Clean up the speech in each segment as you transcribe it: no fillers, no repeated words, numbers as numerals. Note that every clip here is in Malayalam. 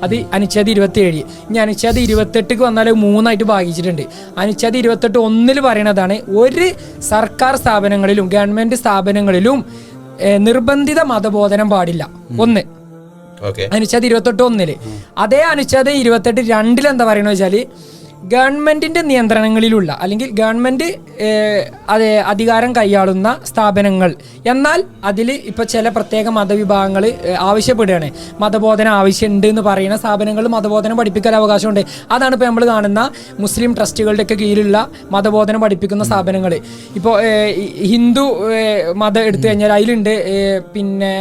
അത് അനുച്ഛേദം 27. ഇനി അനുച്ഛേദം 28 വന്നാൽ 3 ഭാഗിച്ചിട്ടുണ്ട്. അനുച്ഛേദം 28 പറയണതാണ്, ഒരു സർക്കാർ സ്ഥാപനങ്ങളിലും ഗവൺമെന്റ് സ്ഥാപനങ്ങളിലും നിർബന്ധിത മതബോധനം പാടില്ല. 1 അനുച്ഛേദം 28 അതേ അനുച്ഛേദം 28 എന്താ പറയണെന്ന് വെച്ചാൽ, ഗവൺമെന്റിന്റെ നിയന്ത്രണങ്ങളിലുള്ള അല്ലെങ്കിൽ ഗവൺമെന്റ് അധികാരം കൈയാളുന്ന സ്ഥാപനങ്ങൾ, എന്നാൽ അതിൽ ഇപ്പൊ ചില പ്രത്യേക മതവിഭാഗങ്ങൾ ആവശ്യപ്പെടുകയാണ്, മതബോധനം ആവശ്യമുണ്ട് എന്ന് പറയുന്ന സ്ഥാപനങ്ങൾ മതബോധനം പഠിപ്പിക്കാൻ അവകാശമുണ്ട്. അതാണ് ഇപ്പോൾ നമ്മൾ കാണുന്ന മുസ്ലിം ട്രസ്റ്റുകളുടെ ഒക്കെ കീഴിലുള്ള മതബോധനം പഠിപ്പിക്കുന്ന സ്ഥാപനങ്ങൾ. ഇപ്പോൾ ഹിന്ദു മതം എടുത്തു കഴിഞ്ഞാൽ അതിലുണ്ട്, പിന്നെ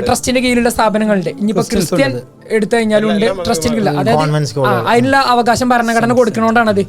ട്രസ്റ്റിന്റെ കീഴിലുള്ള സ്ഥാപനങ്ങളുണ്ട്. ഇനിയിപ്പോ ക്രിസ്ത്യൻ എടുത്തു കഴിഞ്ഞാലും ഉണ്ട് ട്രസ്റ്റിന് കീഴിൽ. അതായത് അതിനുള്ള അവകാശം ഭരണഘടന കൊടുക്കണോണ്ടാണത്.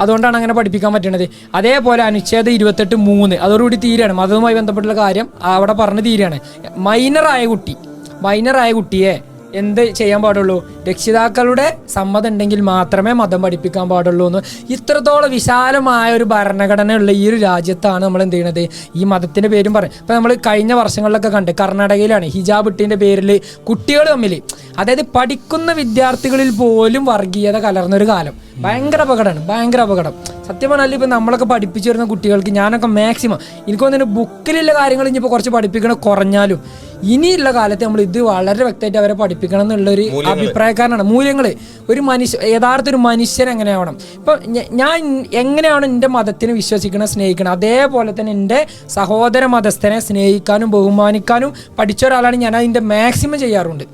അതുകൊണ്ടാണ് അങ്ങനെ പഠിപ്പിക്കാൻ പറ്റുന്നത്. അതേപോലെ അനുച്ഛേദം 28(3) അതോടുകൂടി തീരെയാണ്, മതവുമായി ബന്ധപ്പെട്ടുള്ള കാര്യം അവിടെ പറഞ്ഞ് തീരെയാണ്. മൈനറായ കുട്ടിയെ എന്ത് ചെയ്യാൻ പാടുള്ളൂ, രക്ഷിതാക്കളുടെ സമ്മതം ഉണ്ടെങ്കിൽ മാത്രമേ മതം പഠിപ്പിക്കാൻ പാടുള്ളൂ എന്ന്. ഇത്രത്തോളം വിശാലമായ ഒരു ഭരണഘടന ഉള്ള ഈ ഒരു രാജ്യത്താണ് നമ്മൾ എന്ത് ചെയ്യണത്, ഈ മതത്തിന്റെ പേരും പറയും. ഇപ്പൊ നമ്മൾ കഴിഞ്ഞ വർഷങ്ങളിലൊക്കെ കണ്ട് കർണാടകയിലാണ് ഹിജാബ് ഇട്ടിന്റെ പേരിൽ കുട്ടികൾ തമ്മിൽ, അതായത് പഠിക്കുന്ന വിദ്യാർത്ഥികളിൽ പോലും വർഗീയത കലർന്നൊരു കാലം. ഭയങ്കര അപകടം. സത്യം പറഞ്ഞാൽ ഇപ്പം നമ്മളൊക്കെ പഠിപ്പിച്ചു വരുന്ന കുട്ടികൾക്ക് ഞാനൊക്കെ മാക്സിമം എനിക്ക് തോന്നുന്നു ബുക്കിലുള്ള കാര്യങ്ങൾ ഇനിയിപ്പോൾ കുറച്ച് പഠിപ്പിക്കണം കുറഞ്ഞാലും ഇനിയുള്ള കാലത്ത് നമ്മൾ ഇത് വളരെ വ്യക്തമായിട്ട് അവരെ പഠിപ്പിക്കണം എന്നുള്ളൊരു അഭിപ്രായക്കാരനാണ്. മൂല്യങ്ങൾ, യഥാർത്ഥ ഒരു മനുഷ്യൻ എങ്ങനെയാവണം. ഇപ്പം ഞാൻ എങ്ങനെയാണ് എൻ്റെ മതത്തിനെ വിശ്വസിക്കണം, സ്നേഹിക്കണം, അതേപോലെ തന്നെ എൻ്റെ സഹോദര മതസ്ഥനെ സ്നേഹിക്കാനും ബഹുമാനിക്കാനും പഠിച്ച ഒരാളാണ് ഞാൻ. അതിൻ്റെ മാക്സിമം ചെയ്യാറുണ്ട്.